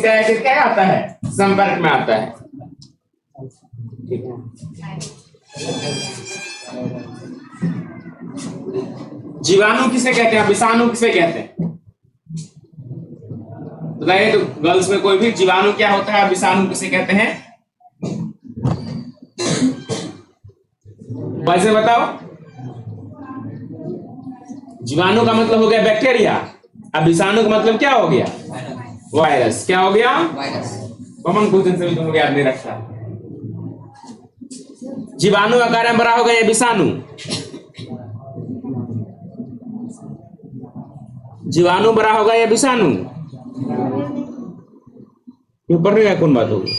इसका एसिड क्या आता है, संपर्क में आता है। ठीक है, जीवाणु किसे कहते हैं, विषाणु किसे कहते हैं बताइए। तो गर्ल्स में कोई भी, जीवाणु क्या होता है, विषाणु किसे कहते हैं, वैसे बताओ। जीवाणु का मतलब हो गया बैक्टीरिया, अब विषाणु का मतलब क्या हो गया, वायरस। क्या हो गया, कॉमन क्वेश्चन से भी तुम याद नहीं रखा। जीवाणु आकार में बड़ा हो गया विषाणु, जीवाणु बड़ा होगा या विषाणु, ये पढ़ रहे कौन बात होगी।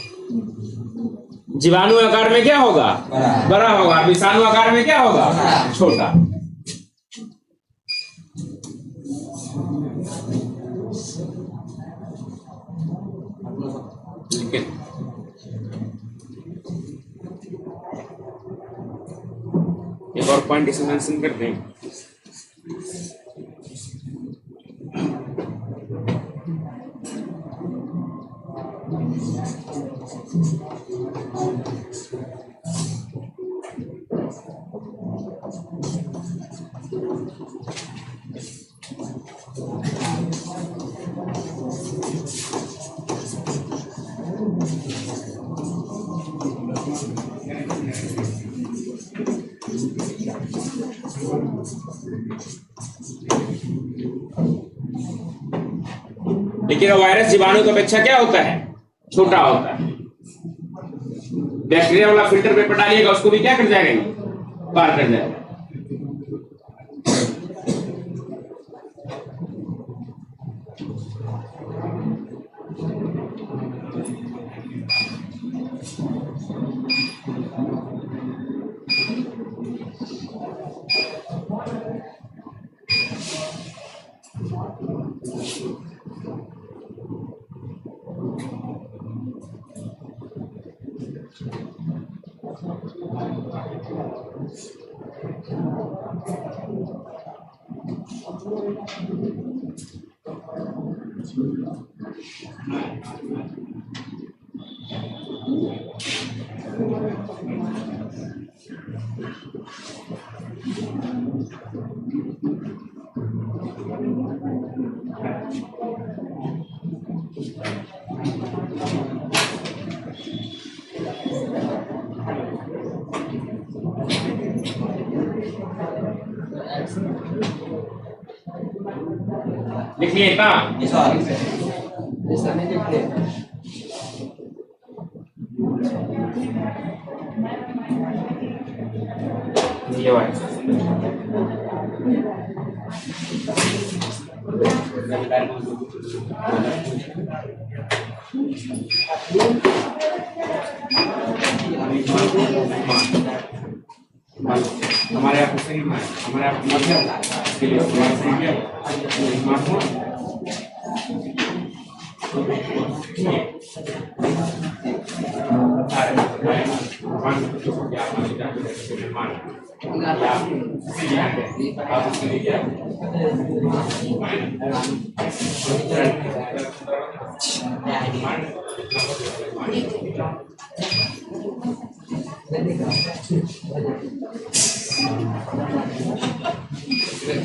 जीवाणु आकार में क्या होगा, बड़ा होगा, विषाणु आकार में क्या होगा, छोटा। एक और पॉइंट इसे मेंशन करते हैं। देखिएगा, वायरस जीवाणु की अपेक्षा क्या होता है, छोटा होता है। बैक्टीरिया वाला फिल्टर पेपर डालिएगा, उसको भी क्या कर जाएगा, पार कर जाएगा। लिखिए का ये वाला हमारे आप सही में हमारे आप मतलब के लिए हमारे सही है स्मार्टफोन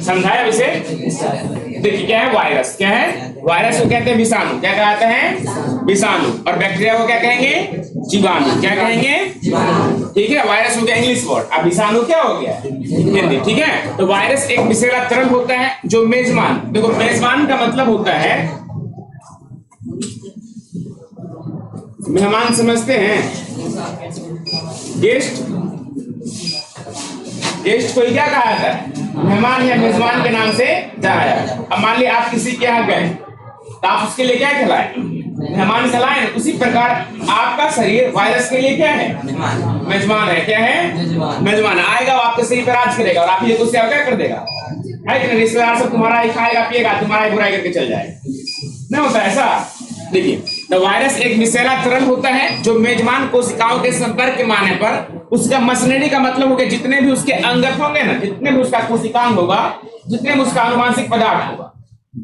समझाया इसे। देखिए क्या है वायरस, क्या है वायरस को कहते हैं विषाणु, क्या कहते हैं विषाणु, और बैक्टीरिया को क्या कहेंगे जीवाणु, क्या कहेंगे ठीक है। वायरस हो गया इंग्लिश वर्ड, अब विषाणु क्या हो गया हिंदी, ठीक है। तो वायरस एक विषैला तरल होता है जो मेजबान, देखो मेजबान का मतलब होता है मेहमान, समझते हैं गेस्ट, गेस्ट को क्या कहा जाता है, मेहमान या मेजबान के नाम से जाना जाता है। अब मान लिया आप किसी के यहाँ गए तो आप उसके लिए क्या खिलाए, मेहमान खिलाए, उसी प्रकार आपका शरीर वायरस के लिए क्या है, मेजबान है, क्या है मेजबान। आएगा वो आपके शरीर पर राज करेगा और आप ये तो क्या कर देगा, है कि नहीं। रिश्तेदार सब तुम्हारा ही खाएगा पिएगा, तुम्हारा ही बुराई करके चल जाएगा, नहीं होता ऐसा। देखिए तो वायरस एक विषैला तरल होता है जो मेजबान कोशिकाओं के संपर्क के माने पर उसका मसनरी का मतलब हो गया जितने भी उसके अंगक होंगे ना, जितने भी उसका कोशिकांग होगा, जितने भी उसका अनुवांशिक पदार्थ होगा।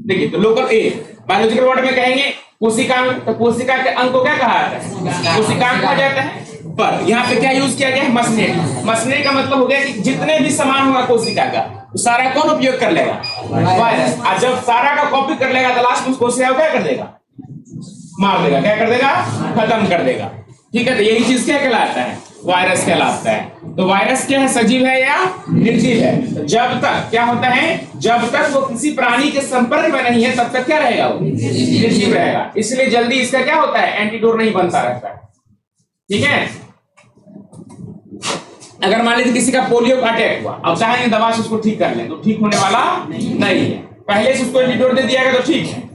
देखिए तो लोकल ए बायोलॉजिकल वर्ड में कहेंगे कोशिकांग, तो कोशिका के अंग को क्या कहा जाता है? कोशिकांग कहा जाता है। पर यहाँ पे क्या यूज किया गया है? मसनरी। मसनरी का मतलब हो गया कि जितने भी सामान होगा कोशिका का, तो सारा कौन उपयोग कर लेगा? वायरस। और जब सारा का कॉपी कर लेगा तो लास्ट में कोशिका क्या कर देगा? मार देगा। क्या कर देगा? खत्म कर देगा। ठीक है, तो यही चीज क्या कहलाता है? वायरस कहलाता है। तो वायरस क्या है? सजीव है या निर्जीव है? जब तक क्या होता है? जब तक वो किसी प्राणी के संपर्क में नहीं है तब तक क्या रहेगा? वो निर्जीव रहेगा। इसलिए जल्दी इसका क्या होता है? एंटीडोट नहीं बनता रहता है। ठीक है, अगर मान लीजिए किसी का पोलियो का अटैक हुआ, अब चाहेंगे दवा से उसको ठीक कर लें, तो ठीक होने वाला नहीं है। पहले से उसको एंटीडोट दे दिया गया तो ठीक है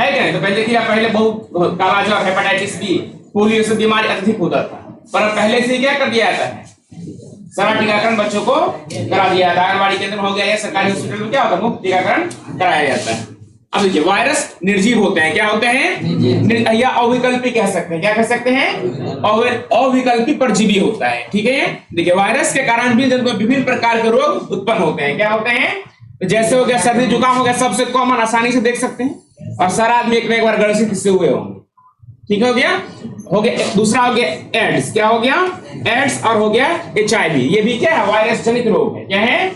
क्या नहीं? तो पहले किया, पहले बहुत कालाजार, हेपेटाइटिस बी, पोलियो से बीमारी अधिक होता था, पर पहले से क्या कर दिया जाता है? सारा टीकाकरण बच्चों को करा दिया जाता है। आंगनबाड़ी केंद्र हो गया या सरकारी हॉस्पिटल में क्या होता है? मुफ्त टीकाकरण कराया जाता है। अब देखिए, वायरस निर्जीव होते हैं। क्या होते हैं? या अविकल्पी कह सकते हैं। क्या कह सकते हैं? अविकल्पी परजीवी होता है। ठीक है, देखिए वायरस के कारण भी विभिन्न प्रकार के रोग उत्पन्न होते हैं। क्या होते हैं? जैसे हो गया सर्दी जुकाम हो गया, सबसे कॉमन, आसानी से देख सकते हैं, और सारा आदमी एक बार ग्रसित इससे हुए होंगे। ठीक हो गया। दूसरा हो गया एड्स। क्या हो गया? एड्स। और हो गया HIV। ये भी क्या है? वायरस जनित रोग है। क्या है?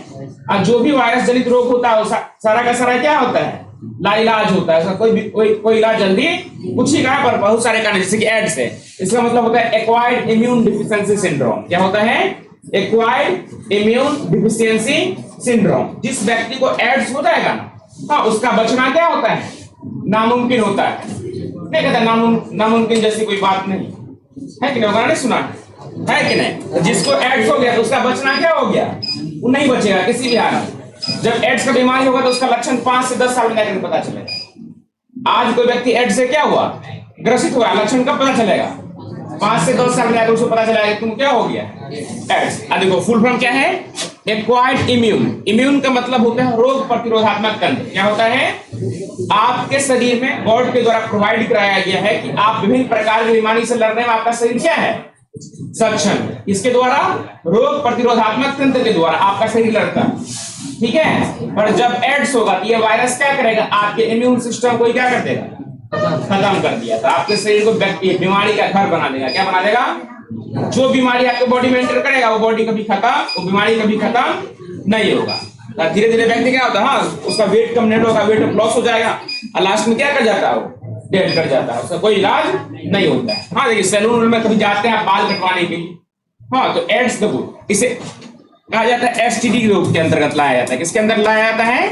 और जो भी वायरस जनित रोग होता है सारा का सारा क्या होता है? लाइलाज होता है। उसका कोई इलाज जल्दी कुछ ही का, पर बहुत सारे कारण, जैसे कि एड्स है, इसका मतलब होता है एक्वायर्ड इम्यून डिफिशिएंसी सिंड्रोम। क्या होता है? Acquired immune deficiency syndrome. जिस व्यक्ति को एड्स हो जाएगा ना, हाँ, उसका बचना क्या होता है? नामुमकिन होता है। नहीं कहता नामुमकिन जैसी कोई बात नहीं है कि नहीं? नहीं सुना है कि नहीं? जिसको एड्स हो गया तो उसका बचना क्या हो गया? वो नहीं बचेगा किसी भी हाल में। जब एड्स का बीमारी होगा तो उसका लक्षण 5 से 10 साल में जाकर पता चलेगा। आज कोई व्यक्ति एड्स से क्या हुआ? ग्रसित हुआ, लक्षण कब पता चलेगा? 5 से 10 साल में जाकर उसको पता चलेगा तुम क्या हो गया? एड्स। देखो फुल फॉर्म क्या है? Acquired immune. इम्यून का मतलब होता है रोग प्रतिरोधात्मक तंत्र। क्या होता है? आपके शरीर में गॉड के द्वारा प्रोवाइड कराया गया है कि आप विभिन्न प्रकार की बीमारी से लड़ने में आपका शरीर क्या है? सक्षम। इसके द्वारा रोग प्रतिरोधात्मक तंत्र के द्वारा आपका शरीर लड़ता है। ठीक है, पर जब एड्स होगा तो ये वायरस क्या करेगा? आपके इम्यून सिस्टम को क्या कर देगा? खत्म कर दिया। तो आपके शरीर को बीमारी का घर बना देगा। क्या बना देगा? जो बीमारी आपके बॉडी में एंटर करेगा वो बॉडी कभी खत्म, वो बीमारी कभी खत्म नहीं होगा। धीरे धीरे व्यक्ति क्या होता है? हाँ, उसका वेट कम नहीं होगा, वेट लॉस हो जाएगा, और लास्ट में क्या कर जाता है? वो डेड कर जाता है। उसका कोई इलाज नहीं होता है। हाँ, देखिए सैलून में कभी जाते हैं आप बाल कटवाने के लिए, हाँ, तो एड्स देखो, इसे कहा जाता है STD रोग के अंतर्गत लाया जाता है। किसके अंदर लाया जाता है?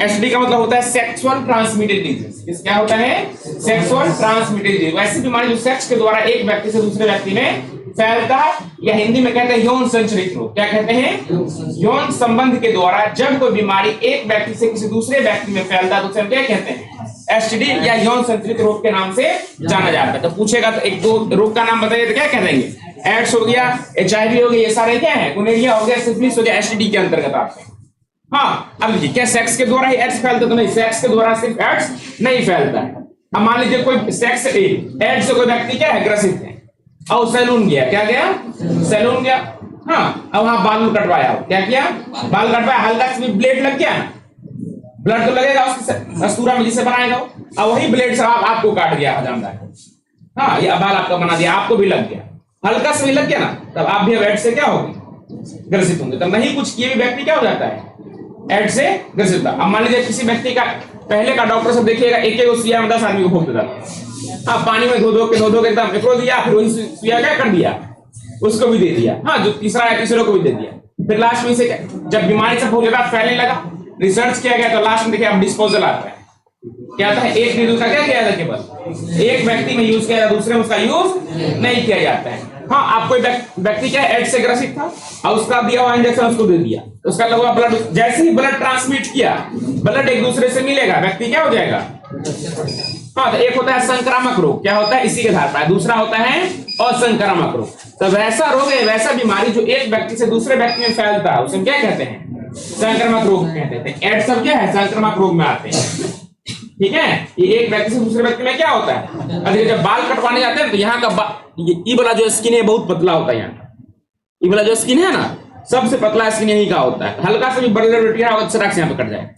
STD का मतलब होता है सेक्सुअल ट्रांसमिटेड डिजीज। क्या होता है? Sexual transmitted disease. वैसी बीमारी जो सेक्स के द्वारा एक व्यक्ति से दूसरे व्यक्ति में फैलता है, या हिंदी में कहते हैं यौन संचरित रोग। क्या कहते हैं? यौन संबंध के द्वारा जब कोई बीमारी एक व्यक्ति से किसी दूसरे व्यक्ति में फैलता है तो उसे क्या कहते हैं? STD या यौन संचरित रोग के नाम से जाना जाता है। तो पूछेगा तो एक दो रोग का नाम बताइए तो क्या कह देंगे? एड्स हो गया, HIV हो गया, ये सारे क्या है? गोनोरिया हो गया, सिफिलिस हो गया, STD के अंतर्गत आते हैं। हाँ, अब देखिए, क्या सेक्स के द्वारा ही एड्स फैलता? तो नहीं, सेक्स के द्वारा सिर्फ एड्स नहीं फैलता है। अब मान लीजिए कोई सेक्स एड्स से कोई व्यक्ति क्या है? ग्रसित है, और सैलून गया। क्या गया? सैलून गया। हाँ, अब वहां बाल कटवाया। क्या किया? बाल कटवाया, हल्का से भी ब्लेड लग गया, ब्लड तो लगेगा उसके अस्तूरा में जिसे बनाएगा, और वही ब्लेड से आपको काट दिया हजामदार। हाँ, ये बाल आपका बना दिया, आपको भी लग गया, हल्का से भी लग गया ना, तब आप भी एड्स से क्या होंगे? ग्रसित होंगे। तब नहीं कुछ किए भी व्यक्ति क्या हो जाता है? एड्स से ग्रसित होता है। अब मान लीजिए किसी व्यक्ति का पहले का डॉक्टर सब देखिएगा एक एक सुइया में 10 आदमी को फूंक देता था। हाँ, पानी में धो के एकदम एकरो दिया, फिर वही सुइया क्या कर दिया? उसको भी दे दिया। हाँ, जो तीसरा है तीसरे को भी दे दिया। फिर लास्ट में से जब बीमारी से बहुत ज्यादा फैलने लगा, रिसर्च किया गया, तो लास्ट में देखिए अब डिस्पोजल आता है। क्या आता है? एक नीडल का क्या किया जाता है? केवल एक व्यक्ति में यूज किया जाता है, दूसरे में उसका यूज नहीं किया जाता है। हाँ, आपको व्यक्ति क्या एड्स से ग्रसित था, और उसका दिया हुआ इंजेक्शन उसको दे दिया, उसका लगा ब्लड, जैसे ही ब्लड ट्रांसमिट किया, ब्लड एक दूसरे से मिलेगा, व्यक्ति क्या हो जाएगा? हाँ, तो एक होता है संक्रामक रोग। क्या होता है? इसी के आधार पर। दूसरा होता है असंक्रामक रोग। तो वैसा रोग है, वैसा बीमारी जो एक व्यक्ति से दूसरे व्यक्ति में फैलता है, उसे क्या कहते हैं? संक्रामक रोग कहते हैं। एड्स सब क्या है? संक्रामक रोग में आते हैं। ठीक है, ये एक व्यक्ति से दूसरे व्यक्ति में क्या होता है? अगर जब बाल कटवाने जाते हैं तो यहाँ का ये वाला जो स्किन है बहुत पतला होता है। यहाँ ये वाला जो स्किन है ना, सबसे पतला स्किन यही का होता है। हल्का से भी ब्लड होगा तो यहाँ पे कट जाए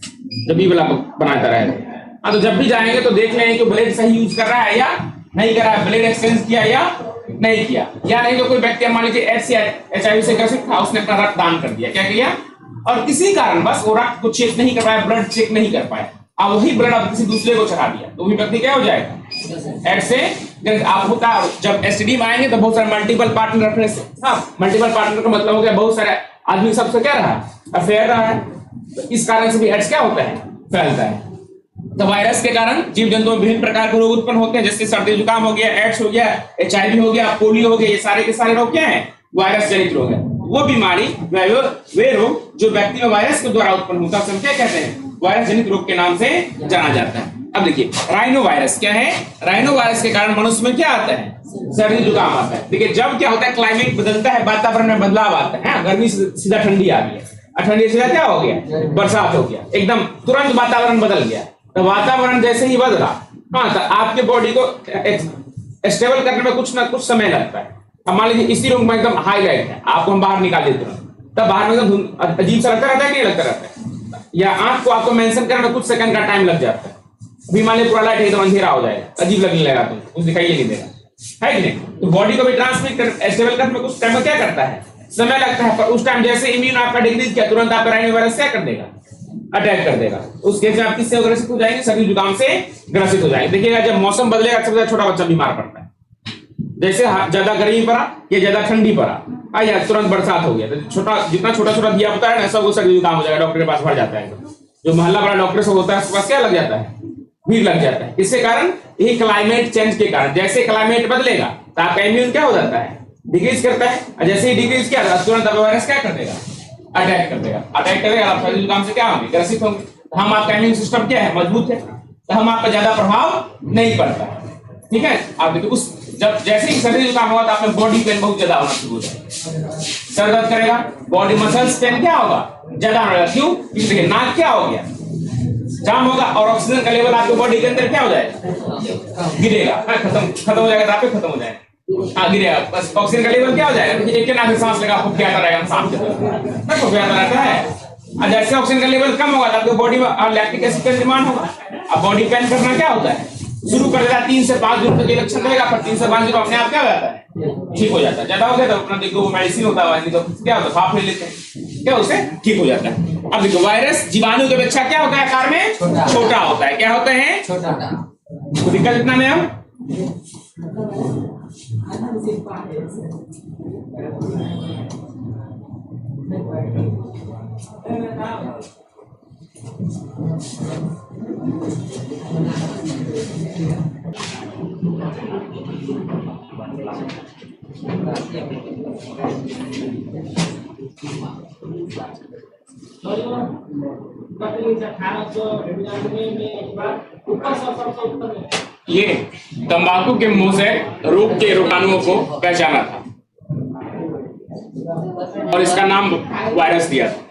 जब ये वाला बनाता रहे। हाँ, तो जब भी जाएंगे तो देख लें कि ब्लेड सही यूज कर रहा है या नहीं कर रहा है, ब्लेड एक्सचेंज किया या नहीं किया, या नहीं तो कोई व्यक्ति मान लीजिए एड्स या HIV से ग्रसित था, उसने अपना रक्त दान कर दिया, क्या किया, और किसी कारण बस वो रक्त को चेक नहीं कर पाया, ब्लड चेक नहीं कर पाया, अब वही ब्लड अब किसी दूसरे को चढ़ा दिया, तो वही व्यक्ति क्या हो जाएगा, एड्स से आप होता। जब STD में आएंगे तो बहुत सारे मल्टीपल पार्टनर रेफरेंस, हाँ मल्टीपल पार्टनर का मतलब हो गया बहुत सारे आदमी सबसे क्या रहा है, अफेयर रहा है, तो इस कारण से भी एड्स क्या होता है, फैलता है। तो वायरस के कारण जीव जंतुओं में विभिन्न प्रकार के रोग उत्पन्न होते हैं, जैसे सर्दी जुकाम हो गया, एड्स हो गया, HIV हो गया, पोलियो हो गया, ये सारे के सारे रोग क्या है, वायरस जनित रोग है। वो बीमारी वे रोग जो व्यक्ति में वायरस के द्वारा उत्पन्न होता है, क्या कहते हैं, वायरस जनित रोग के नाम से जाना जाता है। अब देखिए राइनो वायरस क्या है, राइनो वायरस के कारण मनुष्य में क्या आता है, सर्दी जुकाम आता है। देखिए जब क्या होता है, क्लाइमेट बदलता है, वातावरण में बदलाव आता है, गर्मी से सीधा ठंडी आ गई, ठंडी से क्या हो गया, बरसात हो गया, एकदम तुरंत वातावरण बदल गया। तो वातावरण जैसे ही बदला, हाँ, तो आपके बॉडी को स्टेबल करने में कुछ ना कुछ समय लगता है। अब मान लीजिए इसी रूम में एकदम हाई लाइट है, आपको हम बाहर निकाल देते हैं, तब बाहर में एकदम अजीब सा लगता रहता है कि नहीं लगता रहता है, या आंख को आपको मेंशन करने में कुछ सेकंड का टाइम लग जाता है। अभी मान लीजिए पूरा लाइट एकदम अंधेरा हो जाएगा, अजीब लगने लगा, तुमको कुछ दिखाई नहीं देगा, है कि नहीं। तो बॉडी को भी ट्रांसमिट कर स्टेबल करने में कुछ टाइम क्या करता है, समय लगता है, पर उस टाइम जैसे इम्यून आपका डिक्रीज किया, तुरंत आपका राइनो वायरस क्या कर देगा, अटैक कर देगा। उस केस में आप किससे ग्रसित हो जाएंगे, सर्दी जुकाम से ग्रसित हो जाएंगे। देखिएगा जब मौसम बदलेगा सबसे ज्यादा छोटा बच्चा बीमार पड़ता है, जैसे ज्यादा गर्मी पड़ा या ज्यादा ठंडी पड़ा, या तुरंत बरसात हो गया, तो छोटा जितना छोटा छोटा दिया होता है ना, सब सर्दी जुकाम हो जाएगा, डॉक्टर के पास भर जाता है। जो मोहल्ला बड़ा डॉक्टर सब होता है उसके पास क्या लग जाता है, भीड़ लग जाता है। इसके कारण यही क्लाइमेट चेंज के कारण, जैसे क्लाइमेट बदलेगा तो आपका इम्यून क्या हो जाता है, डिक्रीज करता है, और जैसे ही डिक्रीज किया तुरंत आपका वायरस क्या कर देगा, अटैक कर देगा, अटैक करेगा, आप सर्दी जुकाम से क्या होंगे, ग्रसित होंगे। हम आपका इम्यून सिस्टम क्या है, मजबूत है, तो हम आपका ज्यादा प्रभाव नहीं पड़ता है, ठीक है। आप देखिए उस जब जैसे ही सर्दी जुकाम होगा तो आप में बॉडी पेन बहुत ज्यादा होना शुरू हो जाएगा, सर दर्द करेगा, बॉडी मसल्स पेन क्या होगा, ज्यादा होगा। क्यों, देखिए नाक क्या हो गया, जाम होगा, और ऑक्सीजन का लेवल आपके बॉडी के अंदर क्या हो जाएगा, गिरेगा, खत्म हो जाएगा, आप खत्म हो जाएगा, गिरेगा, बस ऑक्सीजन का लेवल क्या हो जाएगा। देखिए एक के नाक से सांस लेगा, फुफियाता रहेगा, सांस के फुफियाता रहता है, और जैसे ऑक्सीजन का लेवल कम होगा तो आपके बॉडी में लैक्टिक एसिड का निर्माण होगा। अब बॉडी पेन करना क्या होता है, शुरू कर देता है 3 से 5 दिन तक ये लक्षण रहेगा, पर 3 से 5 दिन अपने आप क्या हो जाता है, ठीक हो जाता है। ज्यादा हो गया तो अपना देखो वो मेडिसिन होता है, नहीं तो क्या होता है, भाप ले लेते हैं, क्या उससे ठीक हो जाता है। अब देखो वायरस जीवाणु की अपेक्षा क्या होता है, आकार में छोटा होता है, क्या होते हैं, छोटा। विकल्प इतना में हम ये तंबाकू के मुंह से रोग के रोगाणुओं को पहचाना था और इसका नाम वायरस दिया था।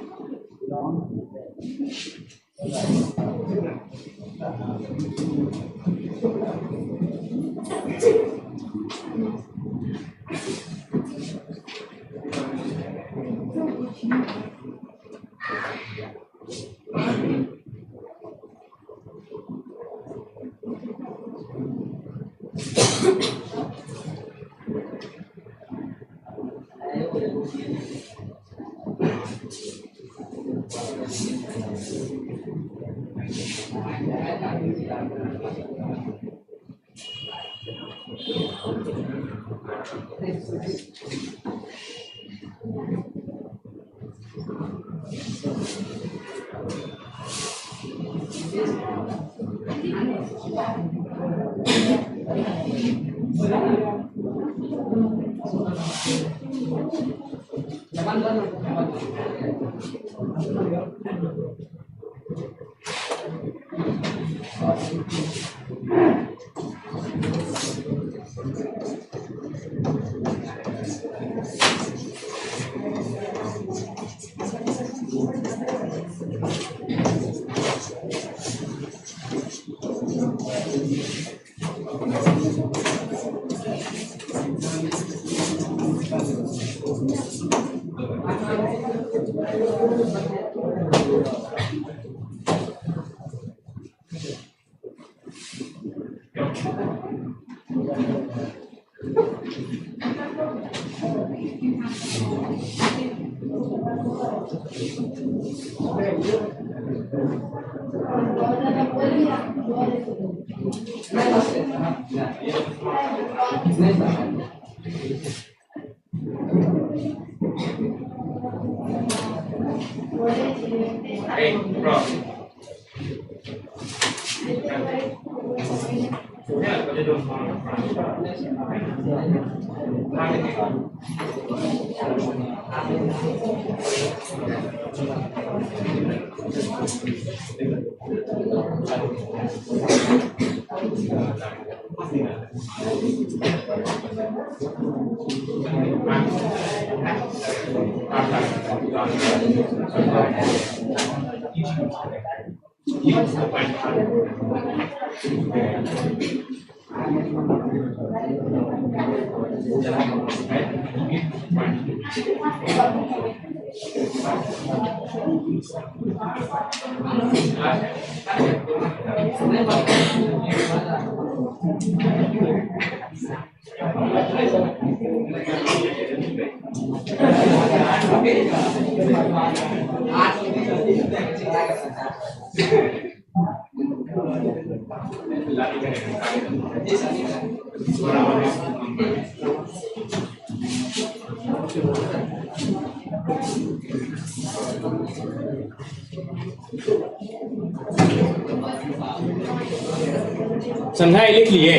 समझाए? लिख लिए?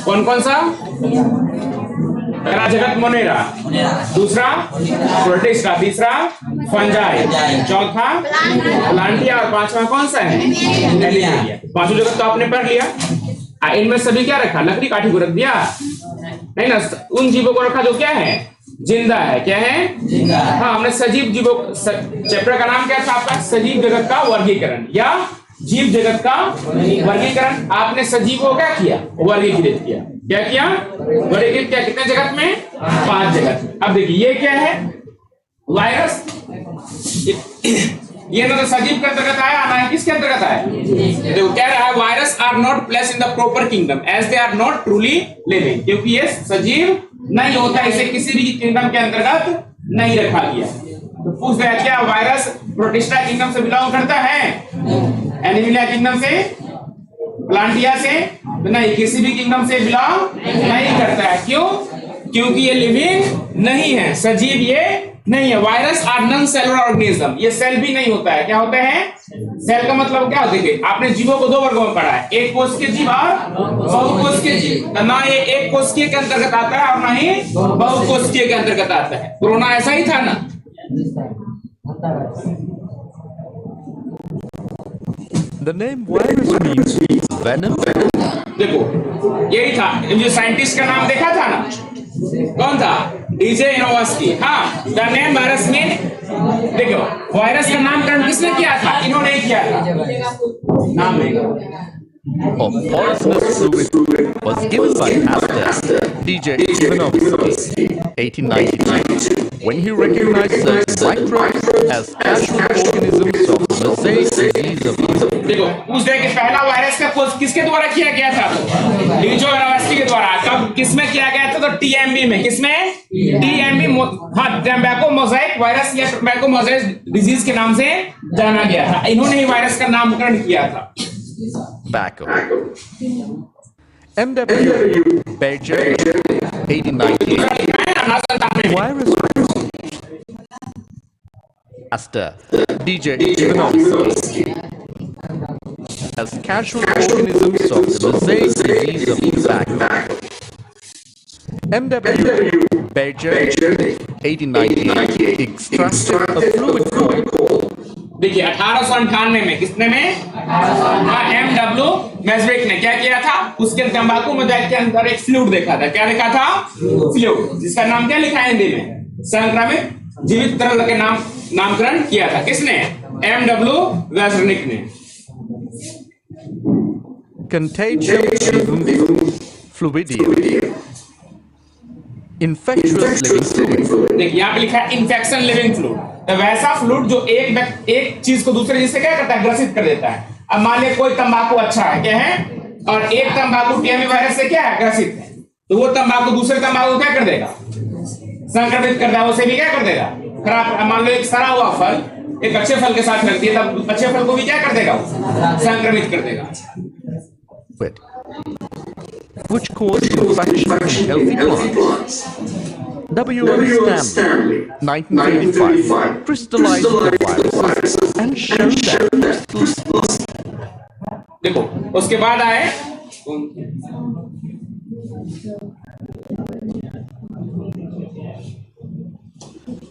कौन कौन सा? पहला जगत मोनेरा, दूसरा प्रोटिस्टा, तीसरा फंजाई, चौथा प्लांटिया और पांचवा कौन सा है? एलिफेंटिया। पांचों जगत तो आपने पढ़ लिया। इनमें सभी क्या रखा? लकड़ी काठी को रख दिया नहीं ना, उन जीवों को रखा जो क्या है? जिंदा है। क्या है? जिंदा। हाँ, हमने सजीव जीवों, चैप्टर का नाम क्या था आपका? सजीव जगत का वर्गीकरण या जीव जगत का वर्गीकरण। आपने सजीव को क्या किया? वर्गीकृत किया। क्या किया? वर्गीकृत किया। कितने जगत में? 5 जगत में। अब देखिए ये क्या है? वायरस। ये ना तो सजीव के अंतर्गत आया ना किसके अंतर्गत आया? देखो कह रहा है virus are not place in the proper kingdom as they are not truly living, क्योंकि ये सजीव नहीं होता, इसे किसी भी किंगडम के अंतर्गत नहीं रखा गया। तो पूछ रहा है क्या वायरस प्रोटिस्टा किंगडम से बिलोंग करता है? एनिमिलिया किंगडम से, प्लांटिया से? नहीं, किसी भी किंगडम से बिलोंग नहीं करता है। क्यों? क्योंकि ये लिविंग नहीं है, सजीव ये नहीं है। Virus are non cellular organism, ये सेल भी नहीं होता है। क्या होता है? सेल का मतलब क्या होता है? आपने जीवों को 2 वर्गों में पढ़ा है, एक कोशिकीय जीव और बहुकोशिकीय जीव। ना ये एक कोशिकीय के अंतर्गत आता है और ना ही बहुकोशिकीय के अंतर्गत आता है। कोरोना ऐसा ही था ना? The name virus means venom. देखो यही था, जो साइंटिस्ट का नाम देखा था ना, कौन था? DJ university. हाँ, द नेम वायरस मीन, देखो वायरस का नामकरण किसने किया था? इन्होंने ही किया था। नाम नहीं Of poisonous fluid was given by Astor DJ Ivanovsky, 1892, when he recognized the microbes as casual organisms of the mosaic disease of Europe. देखो उस तरह के पहला वायरस का खोज किसके द्वारा किया गया था? डीजे यूनिवर्सिटी के द्वारा। कब किसमें किया गया था? तो टीएमबी में। किसमें? टीएमबी। हाँ, टैम्बैको मोज़ाइक वायरस या टैम्बैको मोज़ाइक डिजीज के नाम से जाना गया था। इन्होंने ही वायरस का नामकरण किया था। Tobacco. M.W. Berger, 1898. Virus Astor DJ Ivanovsky as casual organisms of the mosaic disease of tobacco. M.W. Berger, 1898, extracted a fluid called. देखिए 1898 में किसने में? M.W. मेजरिक ने क्या किया था? उसके तंबाकू मोज़ाइक के अंदर एक फ्लूइड देखा था। क्या देखा था? फ्लूइड, जिसका नाम क्या लिखा है हिंदी में? संक्रामित जीवित तरल के नामकरण किया था। किसने? M.W. मेजरिक ने। Contagious fluidium. Infectious living fluid. देखिए यहाँ पे लिखा है इन्फेक्शन लिविंग फ्लूइड। तो वैसा फ्लूइड जो एक चीज को दूसरे चीज से क्या करता है? ग्रसित कर देता है। अब मान लिया कोई तंबाकू अच्छा है, क्या है? और एक तंबाकू टीएमई वायरस से क्या है, ग्रसित है, तो वो तंबाकू दूसरे तंबाकू क्या कर देगा, संक्रमित कर देगा, उसे भी क्या कर देगा, खराब। मान लो एक सड़ा हुआ फल एक अच्छे फल के साथ रख दिया, तब अच्छे फल को भी क्या कर देगा, संक्रमित कर देगा। Which causes infection in healthy plants? W.M. Stanley, 1985, crystallized the viruses and showed that. देखो उसके बाद आए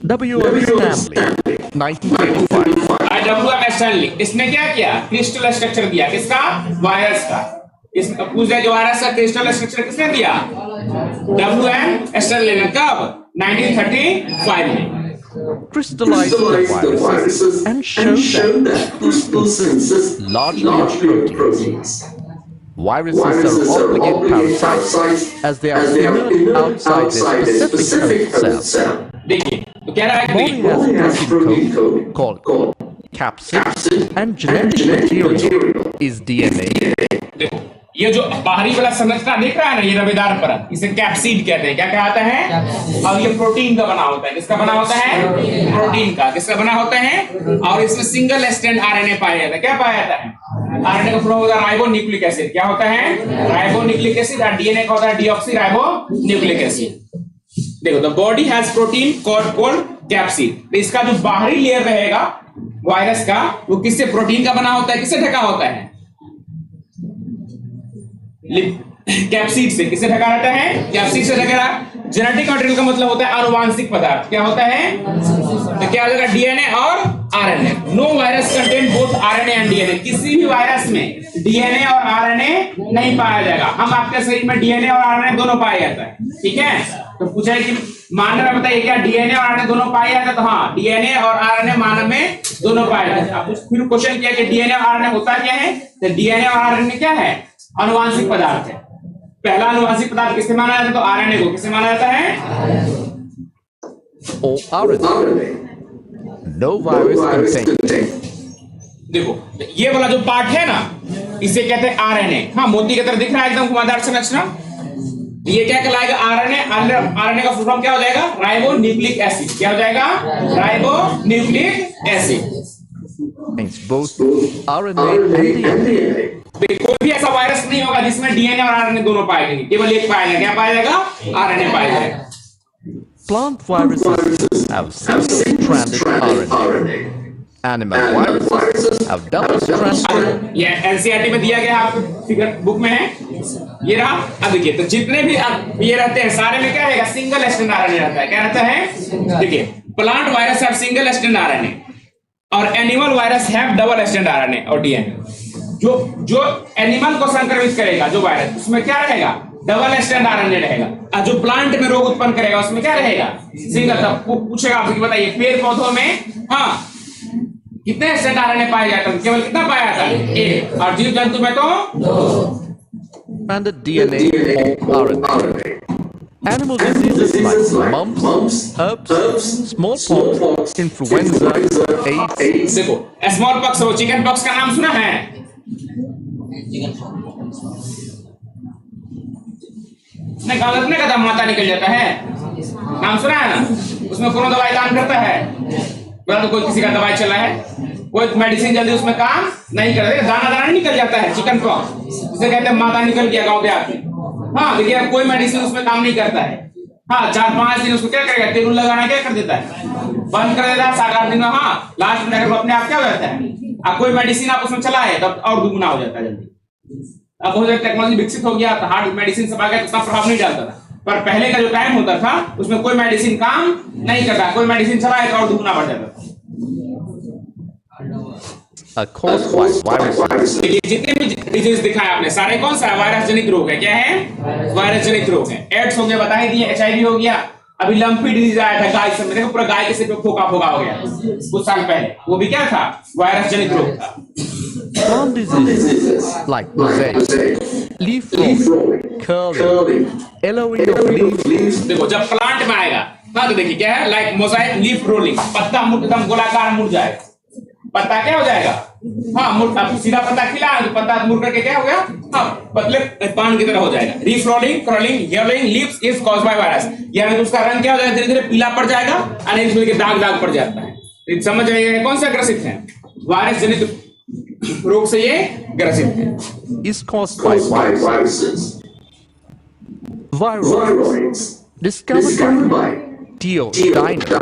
W.M. Stanley, 1985. W.M. स्टैनली, इसने क्या किया, क्रिस्टल स्ट्रक्चर दिया, किसका, वायरस का। इसमें पूछ दिया कि वायरस का क्रिस्टल स्ट्रक्चर किसने दिया, W.M. स्टैनली ने, कब, 1935 में। Crystallized the viruses and showed that those consist largely of proteins. Viruses are obligate parasites as they are inert outside their specific cell. देखिए तो कह रहा है Body has a protein code called capsid and genetic material is DNA. देखो ये जो बाहरी वाला संरचना दिख रहा है ना, ये रवेदार परत, इसे कैप्सिड कहते हैं। क्या कहता है, और ये प्रोटीन का बना होता है, किसका बना होता है, प्रोटीन का, किसका बना होता है, और इसमें सिंगल स्ट्रैंड आरएनए पाया जाता है। क्या पाया जाता है, आरएनए का पूरा होता है राइबो न्यूक्लिक एसिड। क्या होता है, राइबो न्यूक्लिक एसिड, और डीएनए का होता है डीऑक्सी राइबो न्यूक्लिक एसिड। देखो the body has protein called capsid. इसका जो बाहरी लेयर रहेगा वायरस का, वो किससे, प्रोटीन का बना होता है, किससे ढका होता है, कैप्सिड से। किससे ढका रहता है, कैप्सिड से ढका। जेनेटिक मटेरियल का मतलब होता है आनुवांशिक पदार्थ। क्या होता है, तो क्या हो जाएगा, डीएनए और RNA. No virus contain both RNA and DNA. किसी भी वायरस में डीएनए और आरएनए नहीं पाया जाएगा। हम आपके शरीर में डीएनए और आरएनए दोनों पाया जाता है, ठीक है। तो पूछा है कि मानव में बताइए क्या डीएनए और आरएनए दोनों पाया जाता है, तो हाँ, डीएनए और आरएनए मानव में दोनों पाया जाता है। फिर क्वेश्चन किया कि डीएनए और आरएनए होता क्या है, तो डीएनए और आरएनए क्या है, आनुवांशिक पदार्थ है। पहला आनुवांशिक पदार्थ किसे माना जाता है, तो आरएनए को। किसे माना जाता है, or RNA. No virus contained. देखो ये वाला जो पार्ट है ना, इसे कहते हैं आरएनए। हाँ, मोती की तरह दिख रहा है एकदम घुमावदार संरचना। ये क्या कहलाएगा, आरएनए। आरएनए का फुल फॉर्म क्या हो जाएगा, राइबो न्यूक्लिक एसिड। क्या हो जाएगा, ribo nucleic acid. Means both RNA and DNA. कोई भी ऐसा वायरस नहीं होगा जिसमें डीएनए और आरएनए दोनों पाए जाएंगे, केवल एक पाया जाएगा। क्या पाया जाएगा, आरएनए पाया जाएगा। Plant viruses have single-stranded RNA. Animal viruses have double-stranded. ये एनसीईआरटी में दिया गया आपको, फिगर बुक में है, ये रहा। अब देखिए तो जितने भी ये रहते हैं सारे में क्या रहेगा, सिंगल स्ट्रैंड आरएनए रहता है। क्या रहता है, देखिए plant virus have single strand RNA और animal virus have double strand RNA और डीएनए। जो एनिमल को संक्रमित करेगा जो वायरस, उसमें क्या रहेगा, डबल स्ट्रैंड आरएनए रहेगा। और जो प्लांट में रोग उत्पन्न करेगा उसमें क्या रहेगा, सिंगल। तब पूछेगा आपसे, बताइए पेड़ पौधों में हाँ कितने स्ट्रैंड आरएनए पाए जाते हैं, केवल कितना पाया जाता है, एक। और जीव जंतु में तो Stranded DNA or RNA. Animal diseases like mumps, herpes, smallpox, influenza, AIDS. देखो स्मॉल पॉक्स और चिकन पॉक्स का नाम सुना है, नहीं गलत नहीं कहता, माता निकल जाता है, नाम सुना है ना। उसमें कोनो दवाई काम करता है, बोला तो कोई किसी का दवाई चला है, कोई मेडिसिन जल्दी उसमें काम नहीं कर रहे, दाना दाना निकल जाता है, चिकन पॉक्स जिसे कहते हैं माता निकल गया गांव देहात में। हाँ देखिए कोई मेडिसिन उसमें काम नहीं करता है। हाँ 4-5 दिन उसको क्या करेगा, तेल लगाना क्या कर देता है, बंद कर देता है। 7-8 दिन में हाँ लास्ट में अपने आप क्या हो जाता है, अब कोई मेडिसिन आप उसमें चलाए तब और दुगुना हो जाता है जल्दी। अब बहुत ज्यादा टेक्नोलॉजी विकसित हो गया, हार्ड मेडिसिन सब आ गया, इतना प्रभाव नहीं डालता था। पर पहले का जो टाइम होता था उसमें कोई मेडिसिन काम नहीं करता, कोई मेडिसिन चलाए तो और दुगुना बढ़ जाता था। जितने भी डिजीज दिखाए आपने सारे कौन सा वायरस जनित रोग है, क्या है, वायरस जनित रोग है। एड्स हो गया, बता ही दिए, एचआईवी हो गया, अभी लंपी डिजीज आया था गाय से, देखो पूरा गाय के सिर पे फोका फोका हो गया कुछ साल पहले, वो भी क्या था, वायरस जनित रोग था। Plant diseases like mosaic, leaf rolling, curling, yellowing of leaves. देखो जब प्लांट में आएगा हाँ तो देखिए क्या है, लाइक मोजाइक लीफ रोलिंग, पत्ता एकदम गोलाकार मुड़ जाएगा, पत्ता क्या हो जाएगा? हाँ, अब सीधा पत्ता खिला तो पत्ता मुड़ करके क्या हो गया? हाँ, पतले पान की तरह हो जाएगा। Refolding, curling, yellowing leaves is caused by virus. यानी तो उसका रंग क्या हो जाएगा? धीरे धीरे पीला पड़ जाएगा और इसमें के दाग दाग पड़ जाता है। तो समझ रहे हैं कौन सा ग्रसित है? वायरस जनित रोग से ये ग्रसित है। is caused by viruses. Viroids discovered by Theo Diner.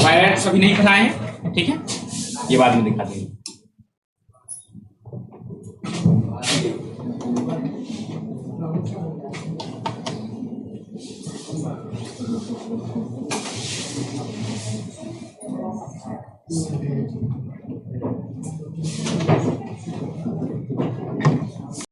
Virus अभी नहीं फैलाए हैं, ठीक है, ये बाद में दिखा देंगे।